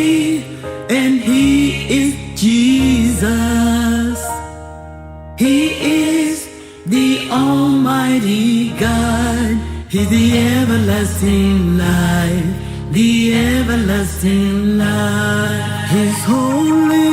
holy, and He is Jesus. He is the Almighty God. He's the everlasting life, the everlasting life. He's holy.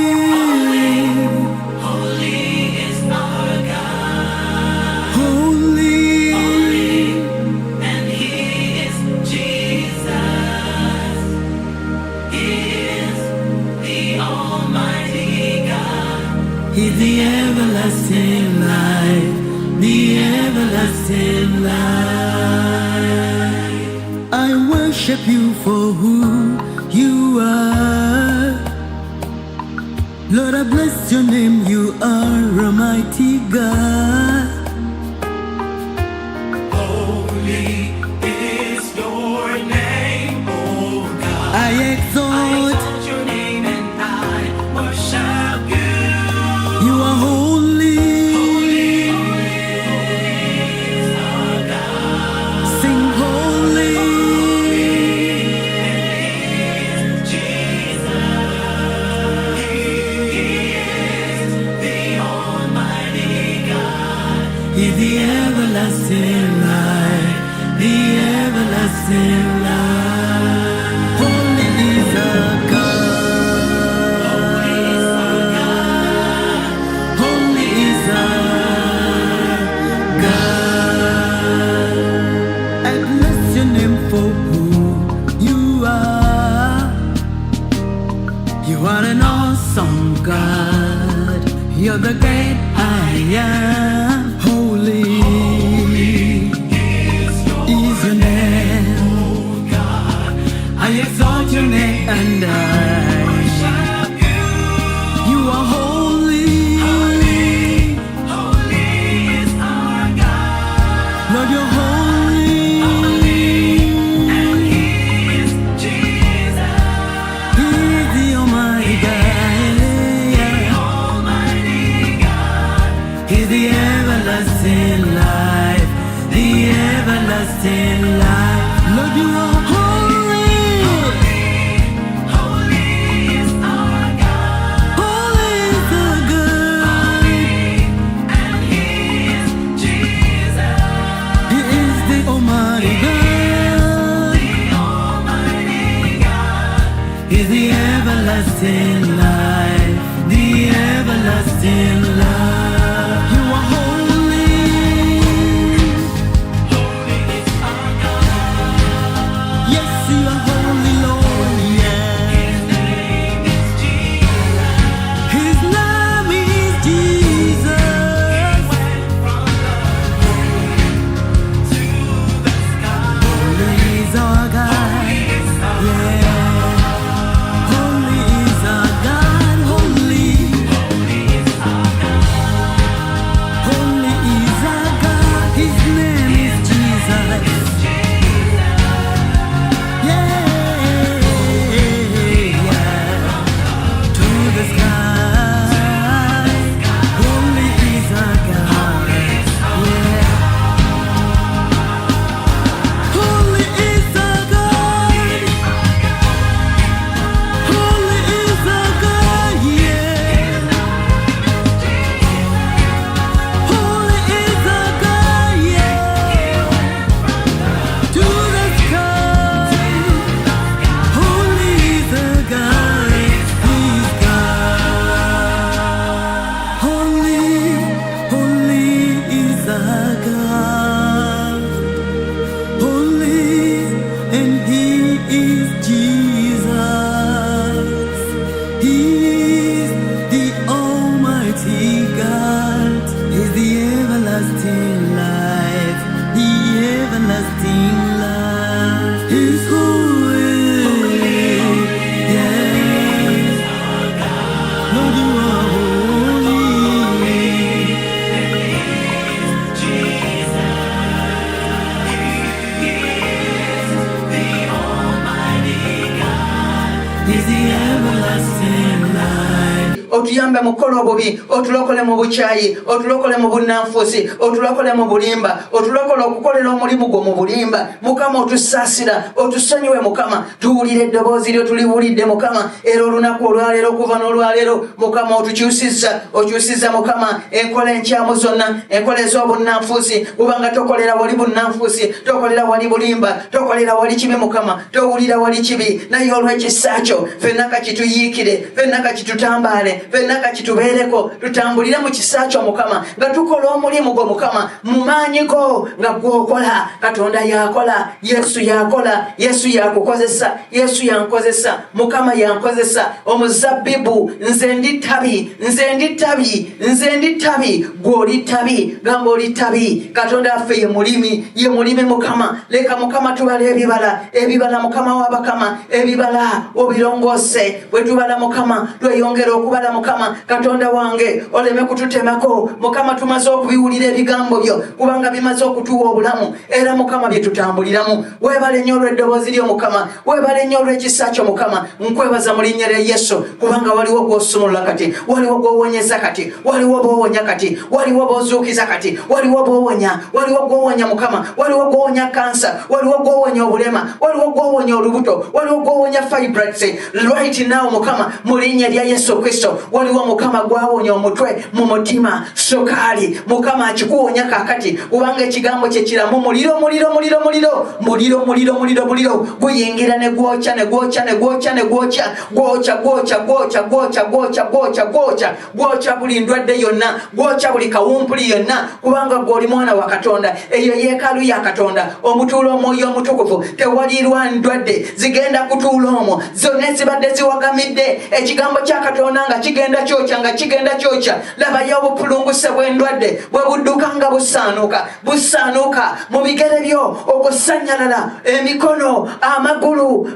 He's the everlasting life, the everlasting life. I worship you for who you are. Lord, I bless your name, you are a mighty God. Holy is your name, oh God. I exalt your name and I worship you. You are holy. Holy, holy is our God. Sing holy. And He is Jesus. He is the Almighty God. He's the everlasting life, the everlasting life. Holy is our God. Holy is our God. I bless your name for who you are. You are an awesome God. You're the great I am. Holy is your name, Oh God, I exalt your name and I worship you. You are holy. Holy is our God. Lord, you're holy. And He is Jesus. He is the Almighty God. Almighty God. He's the everlasting life, the everlasting life. Lord, you are holy. Holy is our God. Holy is the God. And He is Jesus. He is the Almighty God. Almighty God. He's the everlasting life, the everlasting life. You are holy. Holy is our God. Yes, you are holy, Lord. Yeah. His name is Jesus. His name is Jesus. Went from the grave to the sky. Holy is our God. Yeah. Holy is our God. Holy. Holy is our God. Holy is our God. His name is Jesus. Yeah. To the sky. Holy is our God. Yeah. Holy is our God. Holy is our God. Yeah. Holy is our God. Yeah. To the sky. Holy is our God. He's God. Holy, holy is our God. Holy, and He is Jesus. He is the Almighty God. He's the everlasting life, the everlasting life. He's holy. Yeah. Lord, you are holy. He's the everlasting life. otuyambe mu kukola obubi, otulokole mu bukyayi, otulokole mu bunnanfuusi, otulokole mu bulimba, otulokole okukolera omulimu gwo mu bulimba. Mukama otusaasira, otusonyiwe Mukama, tuwulire eddoboozi lyo tuliwulidde Mukama, era olunaku olwaleero okuva n'olwaleero Mukama okyusizza Mukama enkola enkyamu zonna, enkola ez'obunnanfuusi, kubanga tokolera wali bunnanfuusi, tokolera wali bulimba, tokolera wali kibi Mukama, towulira wali kibi. Naye olw'ekisa kyo ffenna kati tuyiikire, ffenna kati tutambaale, ffenna kati tubeereko, tutambulire mu kisa kyo Mukama, nga tukola omulimu gwo Mukama mu maanyi go nga gw'okola. Katonda yakola, Yesu yakola, Yesu yakukozesa, Yesu yankozesa, Mukama yankozesa. Omuzabbibu nze ndi ttabi, nze ndi ttabi, nze ndi ttabi, gw'oli ttabi, gamba oli ttabi. Katonda affe ye mulimi, ye mulimi Mukama. Leka Mukama tubala ebibala Mukama w'abakama, ebibala obirongoose. Bwe tubala Mukama tweyongera okubala Mukama. Katonda wange oleme kututemako Mukama, tumaze okubiwulira ebigambo byo kubanga bimaze okutuwa obulamu, era Mukama bye tutambuliramu. Weebale nnyo olw'eddoboozi lyo Mukama, weebale nnyo olw'ekisa kyo Mukama. Nkwebaza mu linnya lya Yesu kubanga waliwo gw'osumulula kati, waliwo gw'owonyeza kati, waliwo bw'owonya kati, waliwo bw'ozuukiza kati, waliwo bw'owonya, waliwo gw'owonya Mukama, waliwo gw'owonya kansa, waliwo gw'owonya obulema, waliwo gw'owonya olubuto, waliwo gw'owonya fibroids. Right now Mukama, mu linnya lya Yesu Kristo, waliwo Mukama gwawonya omutwe, mu mutima, sukaali. Mukama akikuwonya kakati kubanga ekigambo kye kiramu. Muliro guyingira ne gwokya ne gwokya ne gwokya ne gwokya, gwokya buli ndwadde yonna, gwokya buli kawumpuli yonna, kubanga gw'oli mwana wa Katonda. Eyo yeekaalu ya Katonda, omutuula Omwoyo Omutukuvu. Tewalirwa ndwadde zigenda kutuula omwo, zonna ezibadde ziwagamidde ekigambo kya Katonda nga kigenda kyokya. Labayo obupulunguse bw'endwadde bwe budduka nga busaanuuka mu bigere byo, okusannyalala, emikono, amagulu,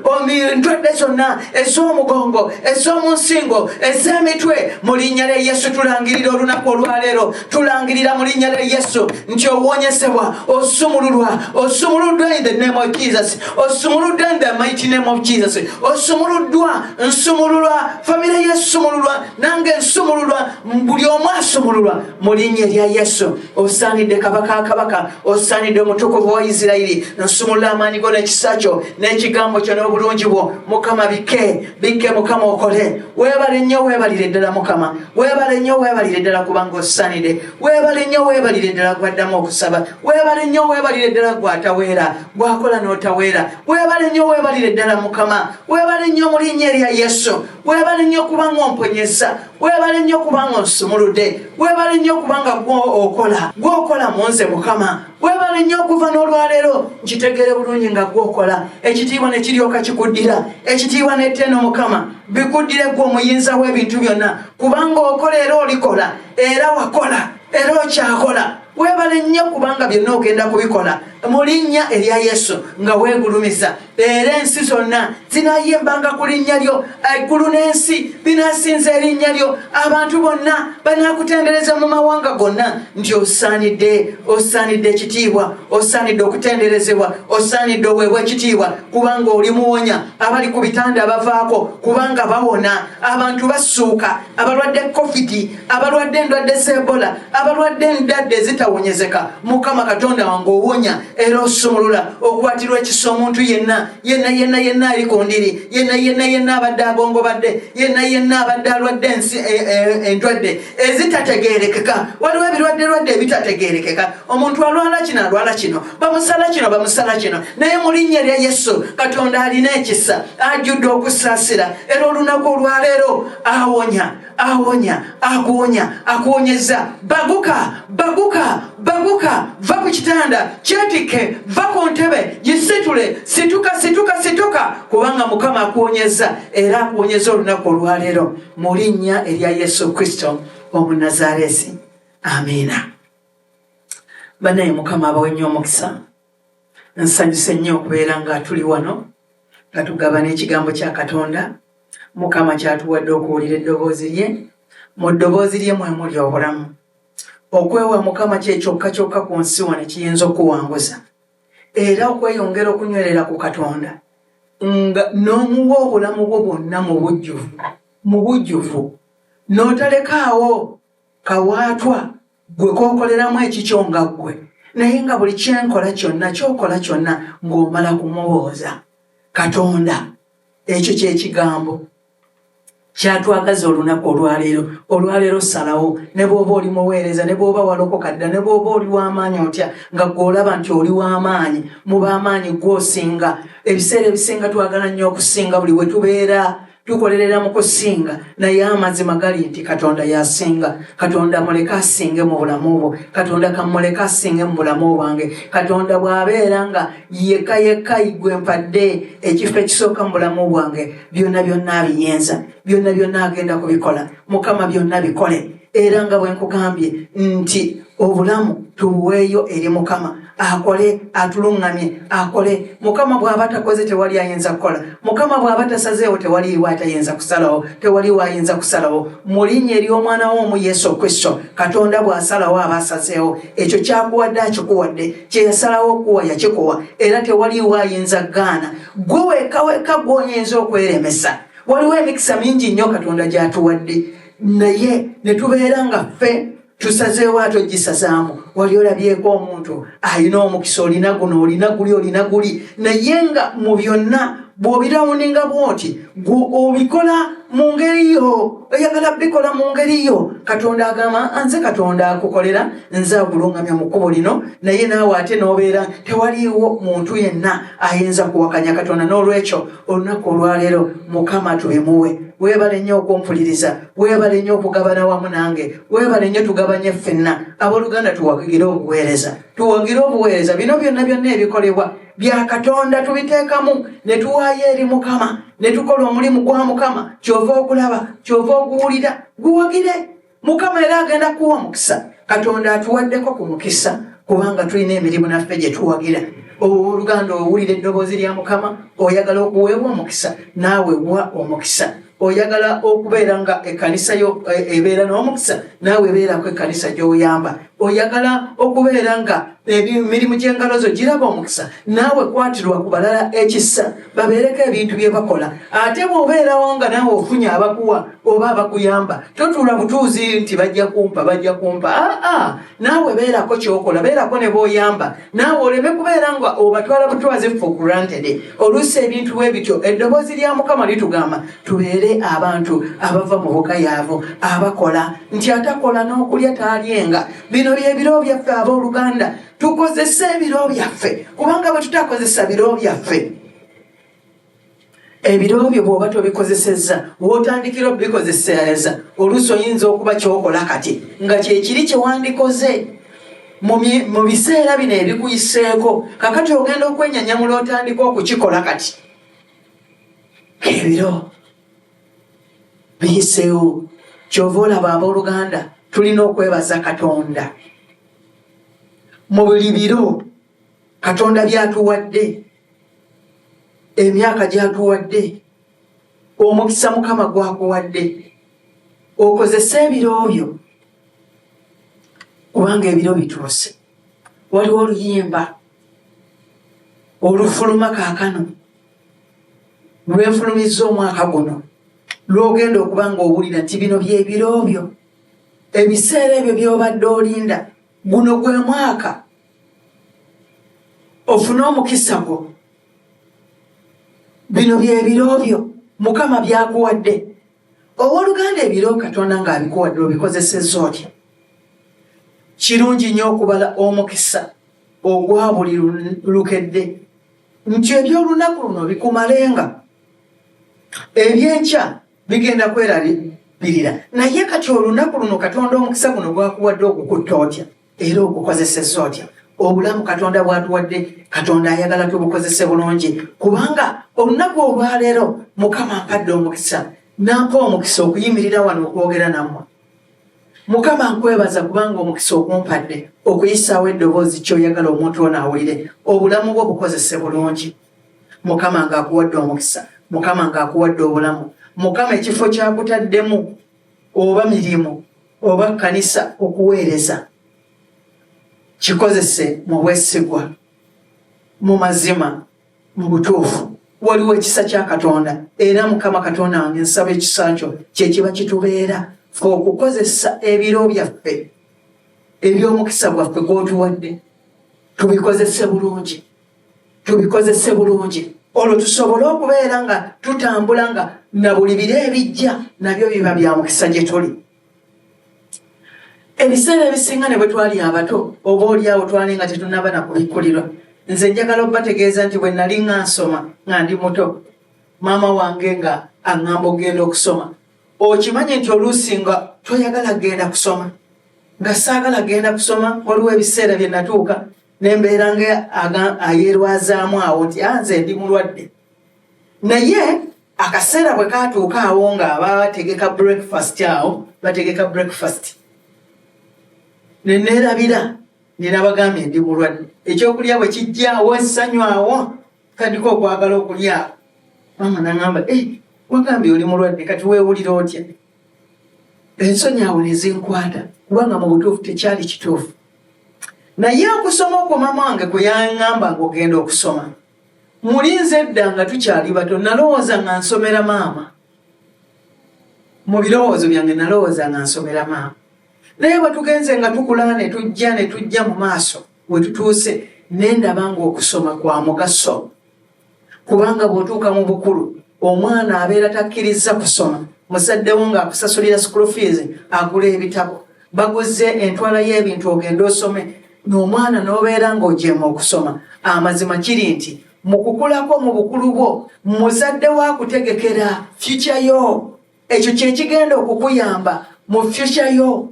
endwadde zonna ez'omugongo, ez'omu nsingo, ez'emitwe. Mu linnya lya Yesu tulangirira olunaku olwaleero, tulangirira mu linnya lya Yesu nti owonyesebwa, osumuluddwa in the name of Jesus, osumuluddwa in the mighty name of Jesus, nsumululwa, famire yesumululwa, nange nsumululwa, buli omu asumululwa mu linnya lya Yesu. Osaanidde kabaka, osaanidde omutukuvu wa Isirayiri. Nsumulula amaanyi go n'ekisa kyo n'ekigambo kyo n'obulungi bwo Mukama, bikke Mukama okole. Weebale nnyo, weebalire ddala Mukama, weebale nnyo, weebalire ddala kubanga osaanidde. Weebale nnyo, weebalire ddala gwaddamu okusaba. Weebale nnyo, weebalire ddala gw'ataweera, gwakola n'otaweera. Weebale nnyo, weebalire ddala Mukama, weebale nnyo mu linnya lya Yesu. Weebale nnyo kubanga omponyeza, weebale nnyo kubanga onsumuludde, weebale nnyo kubanga gw'okola mu nze Mukama. Weebale nnyo okuva n'olwaleero nkitegeere bulungi nga gw'okola. Ekitiibwa ne kiryoka kikuddira, ekitiibwa n'ettendo Mukama bikuddire gwe omuyinza w'ebintu byonna, kubanga okola era olikola, era wakola era okyakola. Weebale nnyo kubanga byonna ogenda kubikola mu linnya erya Yesu nga weegulumiza. Era ensi zonna zinaayembanga ku linnya lyo, eggulu n'ensi binaasinza erinnya lyo. Abantu bonna banaakutendereza mu mawanga gonna nti osaanidde ekitiibwa, osaanidde okutenderezebwa, osaanidde oweebwa ekitiibwa kubanga oli muwonya. Abali ku bitanda bavaako kubanga bawona, abantu basuuka, abalwadde COVID, abalwadde endwadde z'Ebola, abalwadde endwadde ezitawonyezeka. Mukama Katonda wange owonya era osumulula, okwatirwa ekisa omuntu yenna ali ku ndiri, yenna abadde agongobadde, yenna abadde alwadde endwadde ezitategeerekeka. Waliwo ebirwadde ebitategeerekeka. Omuntu alwala kino, bamusala kino, naye mu linnya lya Yesu Katonda alina ekisa, ajjudde okusaasira. Era olunaku olwaleero akuwonyeza. Baguka, va ku kitanda, kyetike, va ku ntebe, gisitule, situka, kubanga Mukama akuwonyeza, era akuwonyeza olunaku olwaleero mu linnya erya Yesu Kristo Omunnazaaleesi. Amiina. Bannaye Mukama abawe nnyo omukisa. Nsanyuse nnyo okubeera nga tuli wano nga tugabana ekigambo kya Katonda. Mukama kyatuwadde okuwulira eddoboozi lye. Mu ddoboozi lye mwe muli obulamu. Okwewa Mukama kye kyokka ku nsi wano kiyinza okuwanguza, era okweyongera okunywerera ku Katonda nga n'omuwa obulamu bwo bwonna mu bujjuvu, n'otalekaawo kawaatwa gwe kookoleramu ekikyo nga ggwe, naye nga buli kyenkola kyonna kyokola kyonna ng'omala kumubuuza Katonda. Ekyo kyekigambo kyatwagaza olunaku olwaleero salawo, ne bw'oba oli muweereza, ne bw'oba walokoka dda, ne bw'oba oli w'amaanyi otya nga gw'olaba nti oli w'amaanyi, mu b'amaanyi gw'osinga. Ebiseera ebisinga twagala nnyo okusinga buli we tubeera tukolerera mu kusinga, naye amazima gali nti Katonda yasinga. Katonda muleka asinge mu bulamu bwo, Katonda kamuleka asinge mu bulamu bwange. Katonda bw'abeera nga yekka gwe mpadde ekifo ekisooka mu bulamu bwange, byonna abiyenza, byonna agenda kubikola. Mukama byonna bikole. Era nga bwe nkugambye nti obulamu tubuweeyo eri Mukama, akole, atuluŋŋamye, akole. Mukama bw'aba takoze tewali ayinza kukola. Mukama bw'aba tasazeewo tewali atayinza kusalawo, tewali ayinza kusalawo. Mu linnya ery'omwana w'omu Yesu Kristo, Katonda bw'asalawo aba asazeewo. Ekyo kyakuwadde akikuwadde, kye yasalawo okuwa yakikuwa, era tewali ayinza gaana. Gwe wekka gw'oyinza okweremesa. Waliwo emikisa mingi nnyo Katonda gy'atuwadde, naye ne tubeera nga ffe tusazeewo ate ogisazaamu. Wali olabyeko omuntu alina omukisa, olina guno, olina guli, naye nga mu byonna bw'obirawuninga bw'oti obikola mu ngeri yo, oyagala bikola mu ngeri yo. Katonda agamba nze Katonda akukolera, nze aguluŋŋamya mu kkubo lino, naye naawe ate n'obeera tewaliiwo muntu yenna ayinza kuwakanya Katonda. N'olwekyo olunaku olwaleero Mukama tubimuwe. Weebale nnyo okumpuliriza, weebale nnyo okugabana wamu nange, weebale nnyo tugabanye ffenna. Abooluganda tuwagire obuweereza. Bino byonna ebikolebwa bya Katonda tubiteekamu ne tuwaayo eri Mukama, ne tukola omulimu gwa Mukama. Kyova okulaba, kyova okuwulira, guwagire. Mukama era agenda kuwa mukisa. Katonda atuwaddeko ku mukisa kubanga tulina emirimu naffe gye tuwagira. Oluganda owulira eddoboozi lya Mukama, oyagala okuweebwa omukisa, naawe wa omukisa. Oyagala okubeera nga ekkanisa yo ebeera n'omukisa, naawe beerako ekkanisa gy'oyamba. Oyagala okubeera nga emirimu gy'engalo zo giraba omukisa, naawe kwatirwa ku balala ekisa, babeereko ebintu bye bakola. Ate bw'obeerawo nga naawe ofunye abakuwa oba abakuyamba, totuula butuuzi nti bajja kumpa. Naawe beerako ky'okola, beerako ne b'oyamba. Naawe oleme kubeera nga obatwala butwazi for granted. Oluusi ebintu bwe bityo, eddoboozi lya Mukama litugamba tubeere abantu abava mu bugayaavu, abakola. Nti atakola n'okulya taalyenga. Bino bye biro byaffe abooluganda. Tukozese ebiro byaffe, kubanga bwe tutakozesa biro byaffe, ebiro byo bw'oba tobikozesezza, w'otandikira obikozeseza, oluusi oyinza okuba ky'okola kati nga kyekiri kye wandikoze mu biseera bino ebikuyiseeko. Kakati ogenda okwenyanyamula otandika okukikola kati. Ebiro biyiseewo. Kyova olaba abooluganda tulina okwebaza Katonda. Mu buli biro Katonda by'atuwadde, emyaka gy'atuwadde, omukisa Mukama gwakuwadde, okozese ebiro byo kubanga ebiro bituuse. Waliwo oluyimba olufuluma kaakano lwenfulumizza omwaka guno, lw'ogenda okuba ng'owulira nti bino by'ebiro byo, ebiseera ebyo by'obadde olinda, guno gwe mwaka ofune omukisa gwo. Bino by'ebiro byo Mukama by'akuwadde. Owooluganda ebiro Katonda ng'abikuwadde obikozesezza otya? Kirungi nnyo okubala omukisa ogwa buli lukedde, nti eby'olunaku luno bikumalenga, eby'enkya bigenda kwerabirira. Naye kati olunaku luno Katonda omukisa guno gwakuwadde okukutta otya era ogukozesezza otya? Obulamu Katonda bw'atuwadde, Katonda ayagala tubukozese bulungi, kubanga olunaku olwaleero Mukama ampadde omukisa, nampa omukisa okuyimirira wano okwogera nammwe. Mukama nkwebaza kubanga omukisa okumpadde okuyisaawo eddoboozi ky'oyagala omuntu ono awulire, obulamu bwo bukozese bulungi. Mukama ng'akuwadde omukisa, Mukama ng'akuwadde obulamu, Mukama ekifo ky'akutaddemu, oba mirimu oba kkanisa okuweereza, kikozese mu bwesigwa, mu mazima, mu butuufu. Waliwo ekisa kya Katonda, era Mukama Katonda wange nsaba ekisa kyo kye kiba kitubeera okukozesa ebiro byaffe eby'omukisa gwaffe gw'otuwadde tubikozese bulungi olwo tusobole okubeera nga tutambula nga na buli biro ebijja nabyo biba bya mukisa gye tuli. Ebiseera ebisinga ne bwe twali abato oba oliawo twali nga tetunaba na kubikkulirwa. Nze njagala obbategeeza nti bwe nali nga nsoma nga ndi muto maama wange nga aŋŋamba ogenda okusoma. Okimanyi nti oluusi nga toyagala genda kusoma nga saagala genda kusoma waliwo ebiseera bye natuuka nembeera nga ayerwazaamu awo nti nze ndi mulwadde. Naye akaseera bwe katuuka awo nga bategeka breakfast awo bategeka breakfast neneerabira nenabagambye ndi mulwadde. Ekyokulya bwe kijjaawo essanyu awo tandika okwagala okulya. Maama naŋŋamba wagambye oli mulwadde kati weewulira otya? Ensonyi awo nezinkwata kubanga mu butuufu tekyali kituufu. Naye okusoma okwo maama wange kwe yaŋŋamba ng'ogenda okusoma mulinze edda nga tukyali bato nalowooza nga nsomera maama. Mu birowoozo byange nalowooza nga nsomera maama. Naye bwe tugenze nga tukula ne tujja mu maaso we tutuuse nendaba ng'okusoma kwa mugaso kubanga bw'otuuka mu bukulu omwana abeera takkiriza kusoma. Musaddewo ng'akusasulira school fees agula ebitabo baguze entwala y'ebintu ogenda osome n'omwana n'obeera ng'ojeema okusoma. Amazima kiri nti mu kukulako mu bukulu bwo muzaddewo akutegekera future yo. Ekyo kye kigenda okukuyamba mu future yo.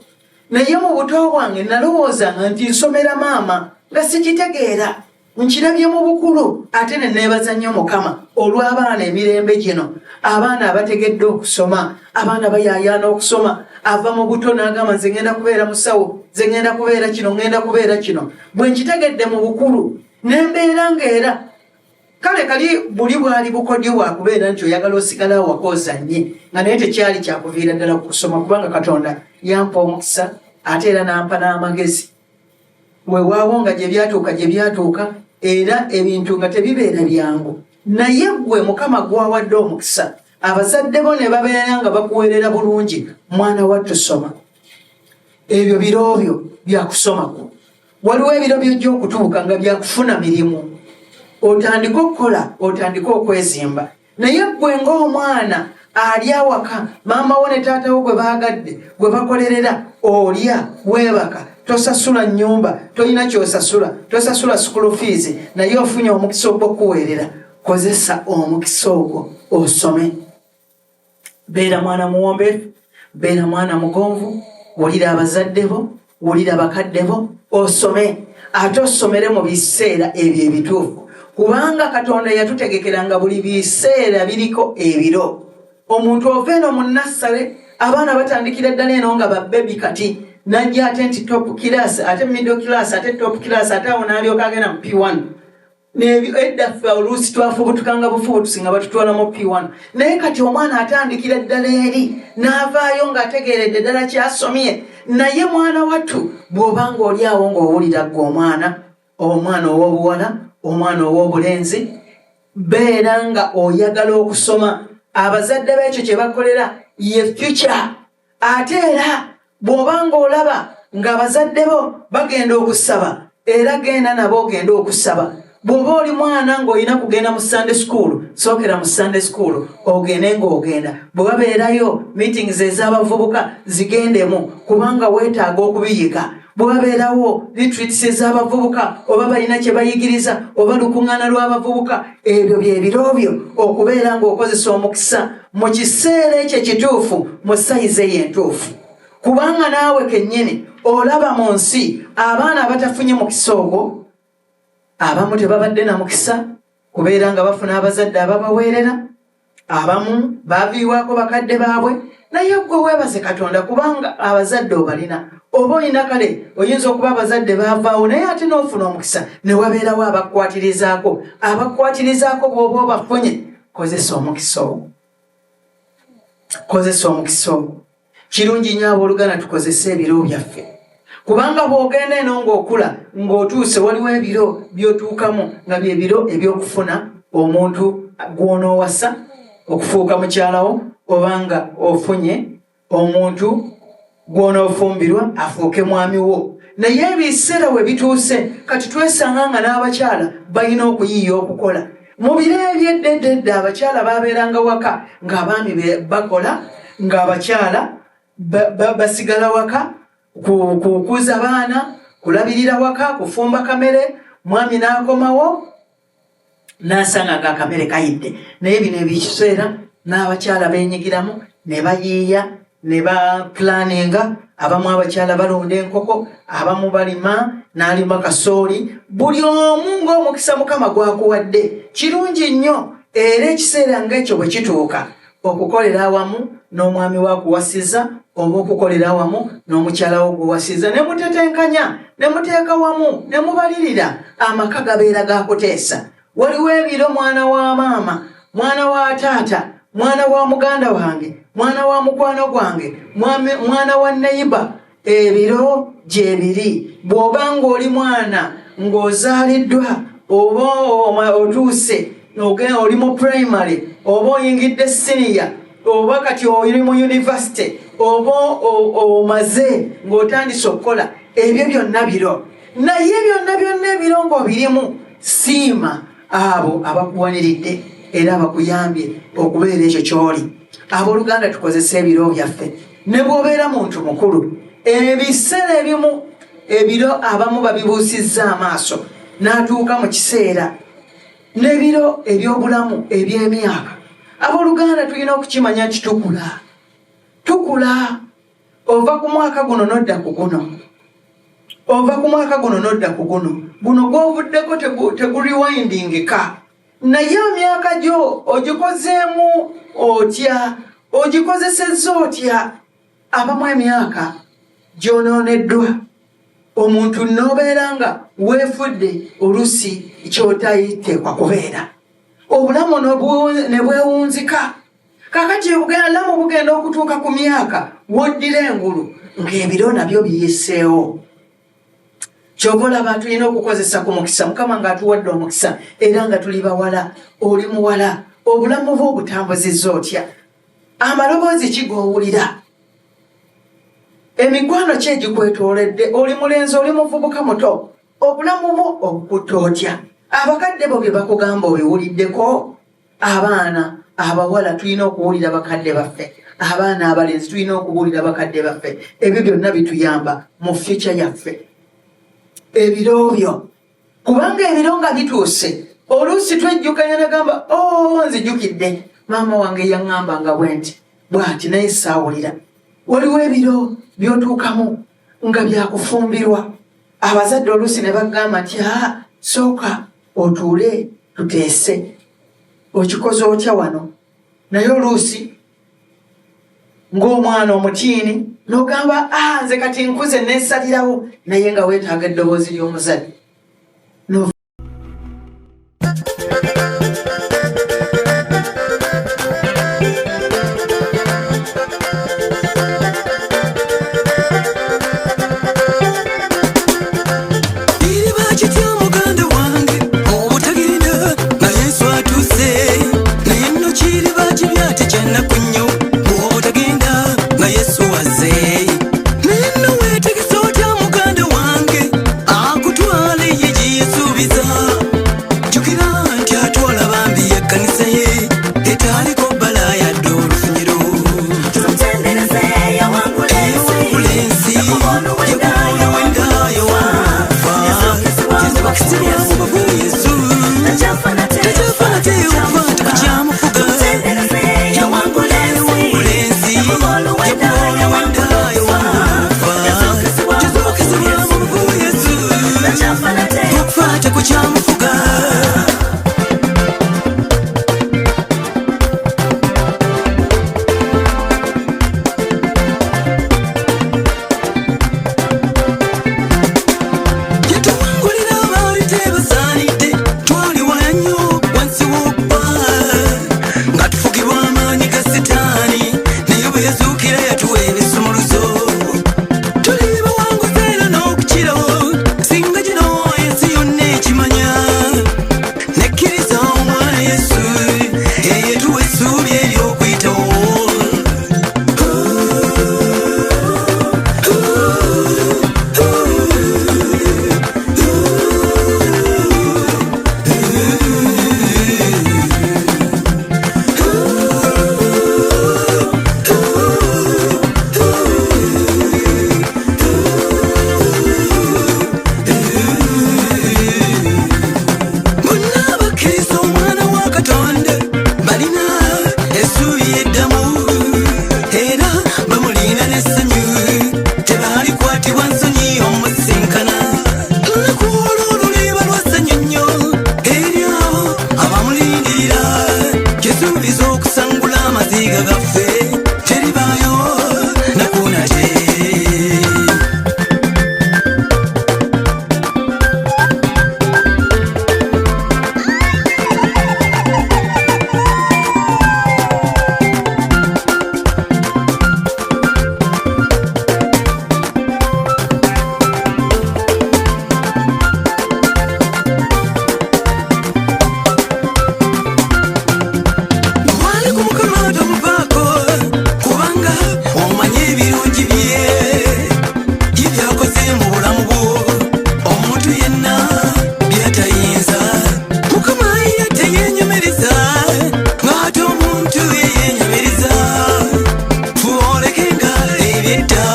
Naye mu buto bwange nalowoozanga nti nsomera maama nga sikitegeera. Nkirabye mu bukulu ate ne neebaza nnyo Mukama olw'abaana emirembe gino, abaana abategedde okusoma, abaana bayaayaana okusoma. Ava mu buto n'agamba nze ngenda kubeera musawo, nze ngenda kubeera kino, ngenda kubeera kino. Bwe nkitegedde mu bukulu nembeera ng'era kale kali buli bwali bukodyo bwakubeera nti oyagala osigala wakoozannye nga naye tekyali kyakuviira ddala ku kusoma kubanga Katonda yampa omukisa ate era n'ampa n'amagezi. Weewaawo nga gye byatuuka era ebintu nga tebibeera byangu. Naye gwe Mukama gwawadde omukisa abazadde bo ne babeera nga bakuweerera bulungi mwana wattu soma. Ebyo biro byo byakusomako. Waliwo ebiro byojja okutuuka nga byakufuna mirimu. Otandika okukola, otandika okwezimba. Naye gwe ng'omwana ali awaka maama wo ne taata wo gwe baagadde gwe bakolerera olya weebaka tosasula nnyumba tolina kyosasula tosasula school fees naye ofunye omukisa ogw'okuweerera. Kozesa omukisa ogwo osome. Beera mwana muwombeefu, beera mwana mugonvu, wulira abazadde bo, wulira bakadde bo, osome. Ate osomere mu biseera ebyo ebituufu kubanga Katonda yatutegekeranga buli biseera biriko ebiro. Omuntu ova eno mu nassale abaana batandikira ddala eno nga babbebi kati najja ate nti top class ate middle class ate top class ate awo n'alyoka agenda mu P1. Nebyo edda ffe oluusi twafubutukanga bufubutusi nga batutwala mu P1. Naye kati omwana atandikira ddala eri n'avaayo ng'ategeeredde ddala kyasomye. Naye mwana wattu bw'obanga oli awo ng'owulira gwe omwana ow'obuwala omwana ow'obulenzi beera nga oyagala okusoma. Abazadde b'ekyo kye bakolera ye future. Ate era bw'obanga olaba ng'abazadde bo bagenda okusaba era genda nabo ogenda okusaba. Bw'oba oli mwana ng'olina kugenda mu Sunday school sookera mu Sunday school ogende ng'ogenda. Bwe babeerayo meetings ez'abavubuka zigendemu kubanga weetaaga okubiyiga. Bwe babeerawo retreats ez'abavubuka oba balina kye bayigiriza oba lukuŋŋaana lw'abavubuka ebyo bye biro byo okubeera ng'okozesa omukisa mu kiseera ekyo ekituufu mu sayizi eyo entuufu. Kubanga naawe kennyini olaba mu nsi abaana abatafunye mukisa ogwo abamu tebabadde na mukisa kubeera nga bafuna abazadde ababaweerera, abamu baaviibwako bakadde baabwe. Naye gwe weebaze Katonda kubanga abazadde obalina. Oba olina kale oyinza okuba abazadde baavaawo naye ate n'ofuna omukisa ne wabeerawo abakwatirizaako bw'oba obafunye. Kozesa omukisa ogwo. Kozesa omukisa ogwo. Kirungi nnyo abooluganda tukozese ebiro byaffe kubanga bw'ogenda eno ng'okula ng'otuuse waliwo ebiro by'otuukamu nga bye biro eby'okufuna omuntu gw'onoowasa okufuuka mukyalawo obanga ofunye omuntu gw'onoofumbirwa afuuke mwami wo. Naye ebiseera we bituuse kati twesanga nga n'abakyala balina okuyiiya okukola. Mu biro eby'eddedde abakyala baabeeranga waka ng'abaami bakola, ng'abakyala basigala waka kukuza baana, kulabirira waka, kufumba kamere. Mwami n'akomawo n'asanga ng'akamere kayidde. Naye bino ebikiseera n'abakyala beenyigiramu ne bayiiya ne baplaninga. Abamu abakyala balonda enkoko, abamu balima, n'alima kasooli. Buli omu ng'omukisa Mukama gwakuwadde. Kirungi nnyo era ekiseera ng'ekyo bwe kituuka okukolera awamu n'omwami wakuwasiza oba okukolera awamu n'omukyala wo guwasiza, ne mutetenkanya ne muteeka wamu ne mubalirira, amaka gabeera gakuteesa. Waliwo ebiro mwana wa maama, mwana wa taata, mwana wa muganda wange, mwana wa mukwano gwange, mwana wa neighbor. Ebiro gye biri. Bw'oba ng'oli mwana ng'ozaaliddwa oba otuuse oli mu primary oba oyingidde senior oba kati oli mu university oba omaze ng'otandise okukola, ebyo byonna biro. Naye byonna ebiro ng'obirimu, siima abo abakuwaniridde era abakuyambye okubeera ekyo ky'oli. Abooluganda tukozesa ebiro byaffe. Ne bw'obeera muntu mukulu, ebiseera ebimu ebiro abamu babibuusizza amaaso n'atuuka mu kiseera n'ebiro eby'obulamu eby'emyaka. Abooluganda tulina okukimanya nti tukula. Ova ku mwaka guno n'odda ku guno, ova ku mwaka guno n'odda ku guno gw'ovuddeko teguriwindingika. Naye emyaka gyo ogikozeemu otya, ogikozesezza otya? Abamu emyaka gy'onooneddwa, omuntu n'obeera nga weefudde olusi ky'otayiteekwa kubeera. Obulamu ne bwewunzika. Kakati obulamu bugenda okutuuka ku myaka woddira engulu ng'ebiro nabyo biyiseewo. Kyova olaba tulina okukozesa ku mukisa, Mukama ng'atuwadde omukisa era nga tuli bawala. Oli muwala, obulamu bwo obutambuzizza otya? Amaloboozi ki g'owulira? Emikwano ki egikwetooledde? Oli mulenzi, oli muvubuka muto, obulamu bwo obukutte otya? Abakadde bo bye bakugamba obiwuliddeko? Abaana abawala tulina okuwulira bakadde baffe, abaana abalenzi tulina okuwulira bakadde baffe. Ebyo byonna bituyamba mu future yaffe. Ebiro byo, kubanga ebiro nga bituuse, oluusi twejjukanya nagamba nzijjukidde maama wange yaŋŋambanga bw'ati naye saawulira. Waliwo ebiro by'otuukamu nga byakufumbirwa. Abazadde oluusi ne bagamba nti sooka otuule tuteese, okikoze otya wano? Naye oluusi ng'omwana omutiini n'ogamba nze kati nkuze neesalirawo, naye nga weetaaga eddoboozi ly'omuzadde. Yesu wazee neno wetegeso tya muganda wange akutwala omanye ebirungi bye byebyakoze mu bulamu bwo omuntu yenna byatayinza mukama ye teyenyumiriza ng'ate omuntu yeyenyumiriza fuolekenga ebyedda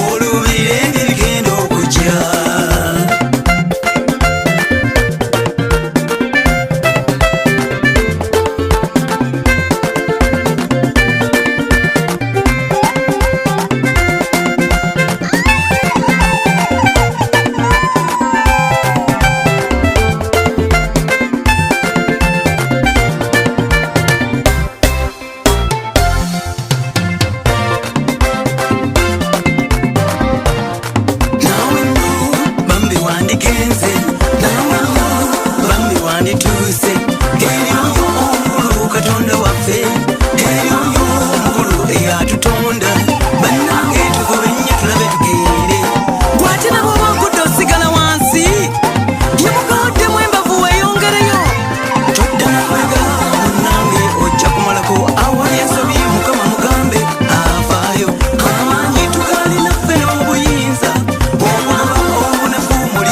olubirire ebigenda okujja wandigenze nawe bambi wandituuse eryoyo omukulu katonda waffe eryoyo omukulu eyatutonda bannange tugobe nnyo tulabe tugende gwate nabo bakudde osigala wansi yemugawaddemu embavu weeyongereyo todda nawega munnange ojja kumalako awali ensobi mukama mugambe avaayo amaanyi tugalina ffe n'obuyinza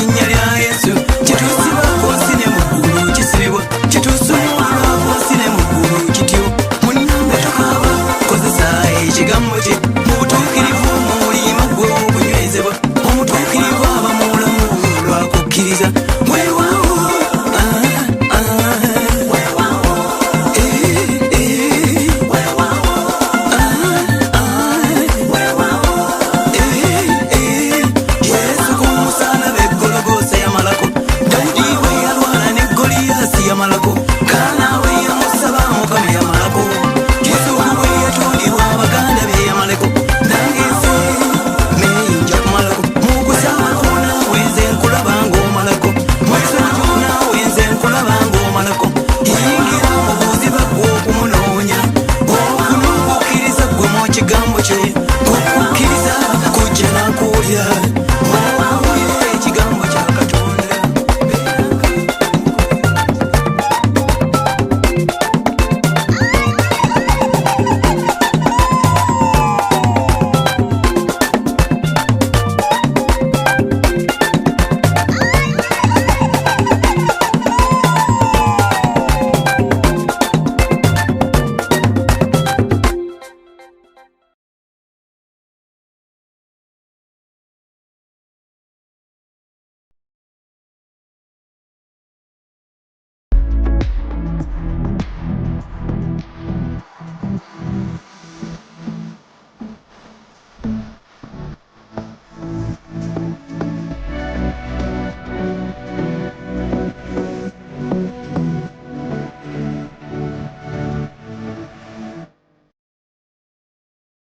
linnya lya yesu kyetusibako nsine mu ggulu kisibibwa kyetusumululako nsine mu ggulu kityo munnange tokaaba kozesa ekigambo kye